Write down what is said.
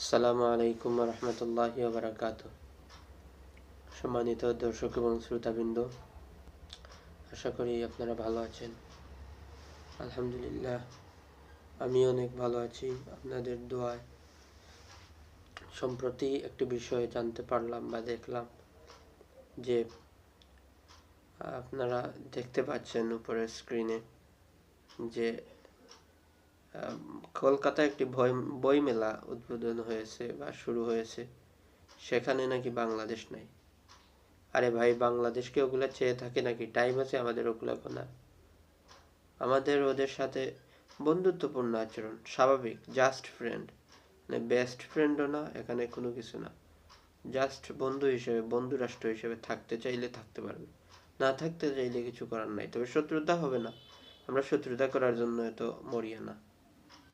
আসসালামু আলাইকুম রহমতুল্লাহি ওয়া বারাকাতুহু। সম্মানিত দর্শক এবং শ্রোতাবৃন্দ, আশা করি আপনারা ভালো আছেন। আলহামদুলিল্লাহ, আমি অনেক ভালো আছি আপনাদের দোয়ায়। সম্প্রতি একটি বিষয় জানতে পারলাম বা দেখলাম যে আপনারা দেখতে পাচ্ছেন উপরের স্ক্রিনে যে কলকাতায় একটি বই মেলা উদ্বোধন হয়েছে বা শুরু হয়েছে, সেখানে নাকি বাংলাদেশ নাই। আরে ভাই, বাংলাদেশকে ওগুলা চেয়ে থাকে নাকি? টাইম আছে আমাদের ওগুলা গোনা? আমাদের ওদের সাথে বন্ধুত্বপূর্ণ আচরণ স্বাভাবিক, জাস্ট ফ্রেন্ড, মানে বেস্ট ফ্রেন্ডও না, এখানে কোনো কিছু না। জাস্ট বন্ধু হিসেবে, বন্ধু রাষ্ট্র হিসেবে থাকতে চাইলে থাকতে পারবে, না থাকতে চাইলে কিছু করার নাই। তবে শত্রুতা হবে না, আমরা শত্রুতা করার জন্য এত মরিয়া না।